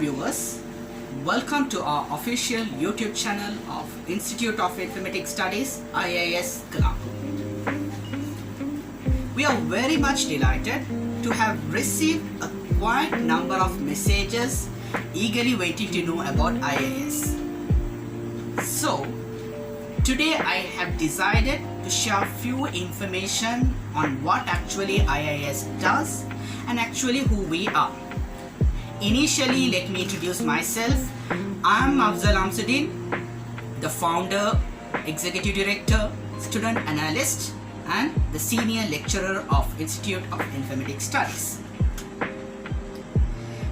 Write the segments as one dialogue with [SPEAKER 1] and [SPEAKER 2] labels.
[SPEAKER 1] viewers, welcome to our official YouTube channel of Institute of Informatics Studies, IIS Colombo. We are very much delighted to have received a quite number of messages eagerly waiting to know about IIS. So, today I have decided to share few information on what actually IIS does and actually who we are. Initially, let me introduce myself. I am Afzal Amsuddin, the founder, executive director, student analyst and the senior lecturer of Institute of Informatics Studies.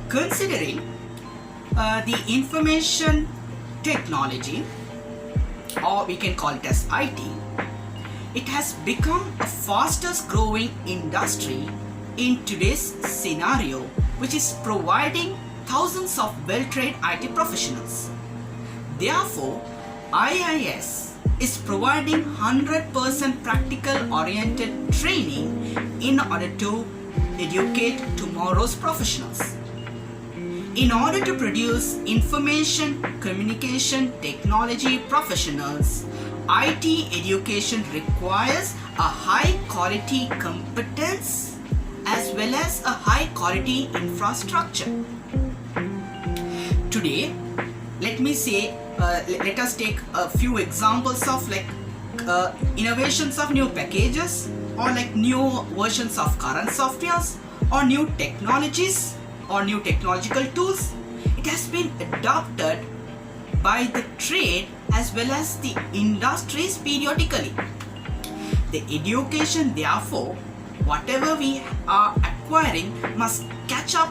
[SPEAKER 1] Considering the information technology, or we can call it as IT, it has become a fastest growing industry in today's scenario, which is providing thousands of well-trained IT professionals. Therefore, IIS is providing 100% practical oriented training in order to educate tomorrow's professionals. In order to produce information communication technology professionals, IT education requires a high quality competence as well as a high quality infrastructure. Today, let us take a few examples of innovations of new packages or new versions of current softwares or new technologies or new technological tools. It has been adopted by the trade as well as the industries periodically. The education, therefore, whatever we are acquiring must catch up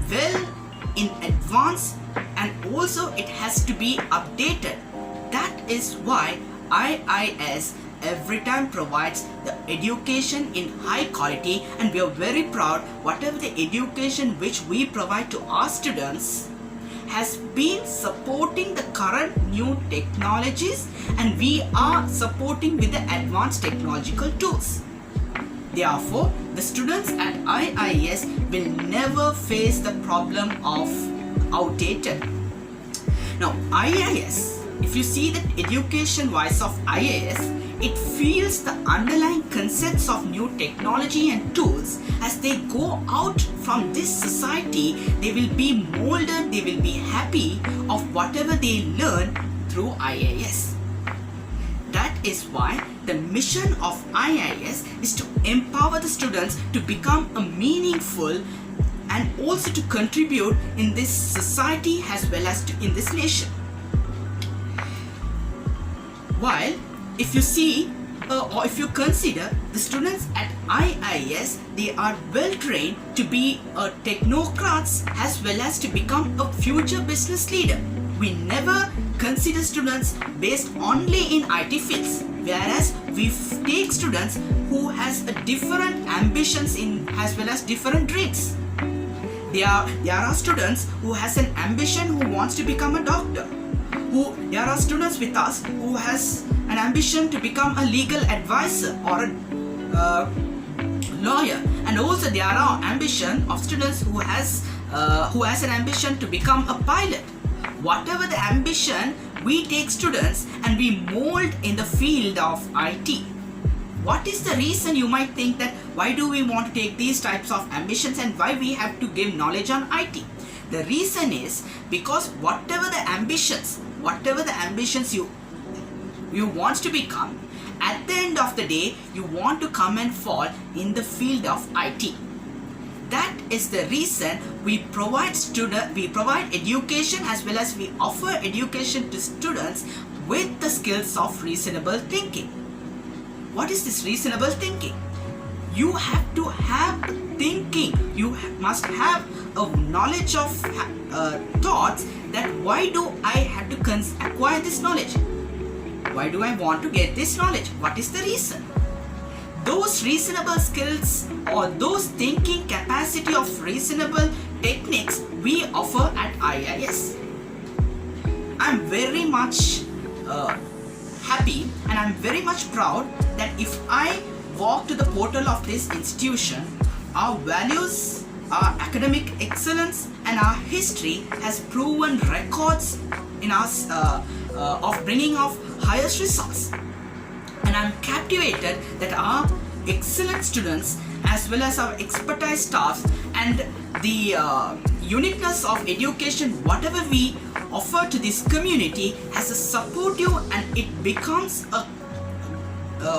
[SPEAKER 1] well in advance, and also it has to be updated. That is why IIS every time provides the education in high quality, and we are very proud whatever the education which we provide to our students has been supporting the current new technologies, and we are supporting with the advanced technological tools. Therefore, the students at IIS will never face the problem of outdated. Now, IIS, if you see the education wise of IIS, it feels the underlying concepts of new technology and tools. As they go out from this society, they will be molded, they will be happy of whatever they learn through IIS. That is why the mission of IIS is to empower the students to become a meaningful and also to contribute in this society as well as in this nation. While if you see or if you consider the students at IIS, they are well trained to be technocrats as well as to become a future business leader. We never consider students based only in IT fields, whereas we take students who has a different ambitions in as well as different dreams. There are students who has an ambition who wants to become a doctor. There are students with us who has an ambition to become a legal advisor or a lawyer, and also there are ambition of students who has an ambition to become a pilot. Whatever the ambition, we take students and we mold in the field of IT. What is the reason, you might think, that why do we want to take these types of ambitions and why we have to give knowledge on IT? The reason is because whatever the ambitions you want to become, at the end of the day, you want to come and fall in the field of IT. That is the reason we provide education as well as we offer education to students with the skills of reasonable thinking. What is this reasonable thinking? You have to have thinking. You must have a knowledge of thoughts that why do I have to acquire this knowledge? Why do I want to get this knowledge? What is the reason? Those reasonable skills or those thinking capacity of reasonable techniques we offer at IIS. I'm very much happy and I'm very much proud that if I walk to the portal of this institution, our values our academic excellence and our history has proven records in us of bringing of highest results. And I'm captivated that our excellent students as well as our expertise staff and the uniqueness of education whatever we offer to this community has a supportive and it becomes a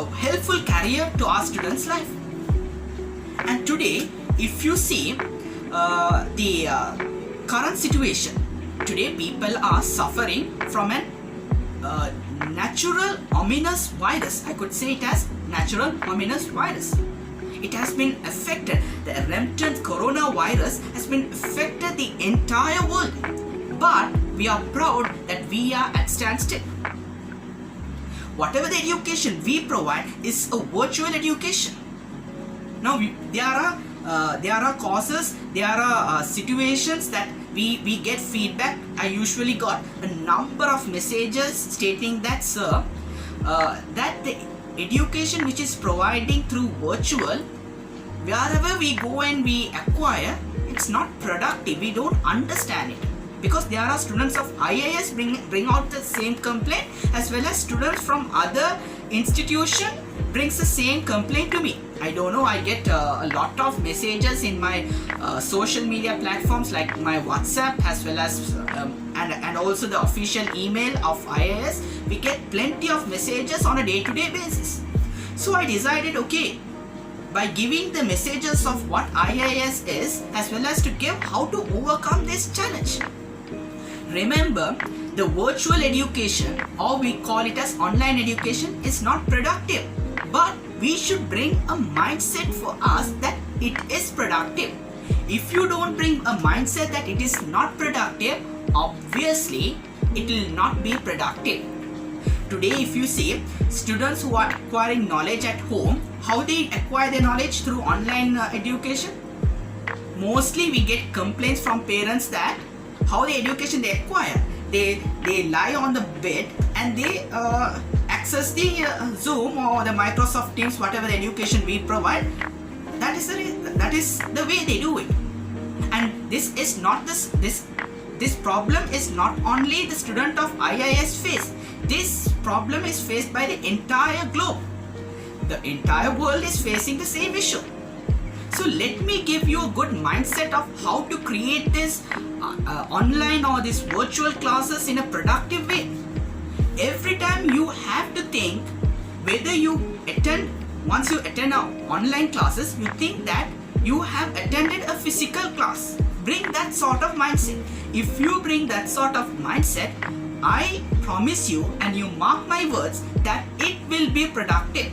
[SPEAKER 1] helpful career to our students' life. And today, if you see the current situation, today people are suffering from an natural ominous virus. I could say it as natural ominous virus. It has been affected, the rampant coronavirus has been affected the entire world. But we are proud that we are at standstill. Whatever the education we provide is a virtual education. Now there are causes, there are situations that we get feedback. I usually got a number of messages stating that, sir, that the education which is providing through virtual, wherever we go and we acquire, it's not productive. We don't understand it. Because there are students of IIS bring out the same complaint as well as students from other institution brings the same complaint to me. I don't know, I get a lot of messages in my social media platforms like my WhatsApp as well as and also the official email of IIS. We get plenty of messages on a day-to-day basis. So I decided, okay, by giving the messages of what IIS is as well as to give how to overcome this challenge. Remember, the virtual education, or we call it as online education, is not productive. But we should bring a mindset for us that it is productive. If you don't bring a mindset that it is not productive, obviously it will not be productive. Today, if you see students who are acquiring knowledge at home, how they acquire their knowledge through online education? Mostly we get complaints from parents that how the education they acquire, they lie on the bed and they access the Zoom or the Microsoft Teams, whatever the education we provide. That is the way they do it. And this is not this problem is not only the student of IIS face. This problem is faced by the entire globe. The entire world is facing the same issue. So let me give you a good mindset of how to create this online or this virtual classes in a productive way. Every time you have to think whether once you attend online classes, you think that you have attended a physical class. Bring that sort of mindset. If you bring that sort of mindset, I promise you and you mark my words that it will be productive.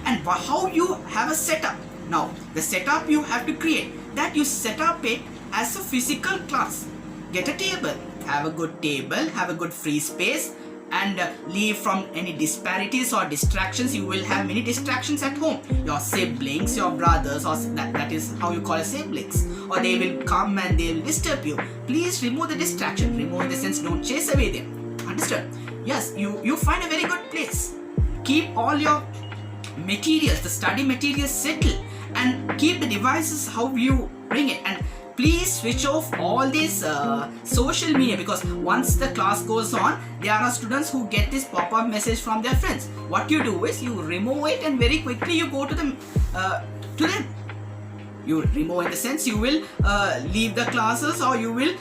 [SPEAKER 1] And how you have a setup. Now, the setup you have to create, that you set up it as a physical class. Get a table, have a good table, have a good free space, and leave from any disparities or distractions. You will have many distractions at home. Your siblings, your brothers, or that is how you call it, siblings, or they will come and they will disturb you. Please remove the distraction. Remove in the sense, don't chase away them. Understood? Yes, you find a very good place. Keep all your materials, the study materials settled, and keep the devices how you bring it. And please switch off all this social media, because once the class goes on, there are students who get this pop-up message from their friends. What you do is you remove it and very quickly you go to them. You remove in the sense you will leave the classes, or you will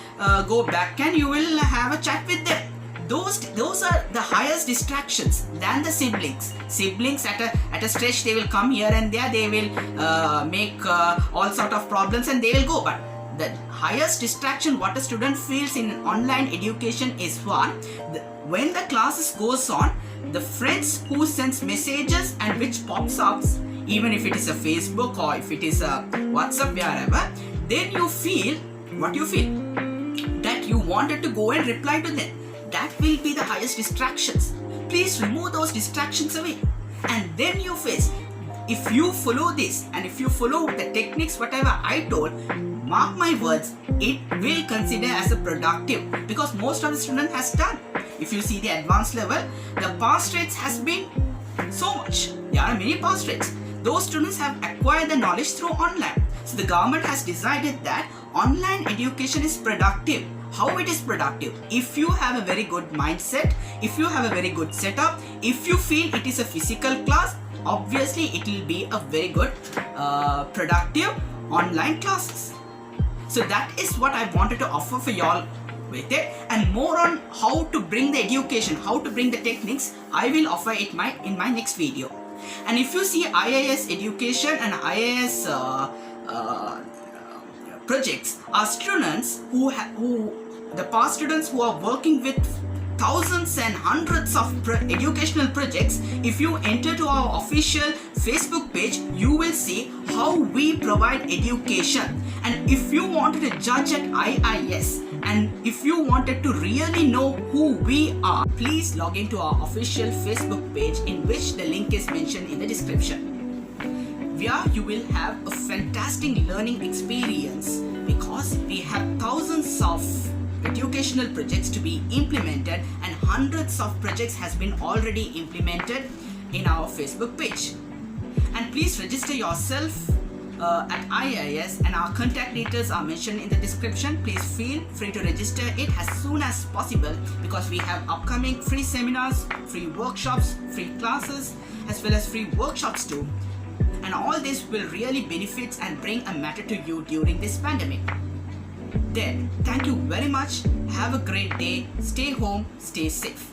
[SPEAKER 1] go back and you will have a chat with them. Those are the highest distractions than the siblings. Siblings at a stretch, they will come here and there, they will make all sort of problems and they will go. But the highest distraction what a student feels in online education is what? When the classes goes on, the friends who sends messages and which pops up, even if it is a Facebook or if it is a WhatsApp, wherever, then you feel what you feel, that you wanted to go and reply to them. That will be the highest distractions. Please remove those distractions away, and then you face. If you follow this and if you follow the techniques whatever I told, mark my words, it will consider as a productive, because most of the student has done. If you see the advanced level, the pass rates has been so much. There are many pass rates. Those students have acquired the knowledge through online. So the government has decided that online education is productive. How it is productive? If you have a very good mindset, if you have a very good setup, if you feel it is a physical class, obviously it will be a very good productive online classes. So that is what I wanted to offer for y'all with it, and more on how to bring the education, how to bring the techniques, I will offer it in my next video. And if you see IIS education and IIS projects are students who the past students who are working with thousands and hundreds of educational projects. If you enter to our official Facebook page, you will see how we provide education. And if you wanted to judge at IIS, and if you wanted to really know who we are, please log into our official Facebook page, in which the link is mentioned in the description. Where you will have a fantastic learning experience, because we have thousands of educational projects to be implemented, and hundreds of projects has been already implemented in our Facebook page. And please register yourself at IIS, and our contact details are mentioned in the description. Please feel free to register it as soon as possible, because we have upcoming free seminars, free workshops, free classes, as well as free workshops too. And all this will really benefit and bring a matter to you during this pandemic. Then, thank you very much. Have a great day. Stay home, stay safe.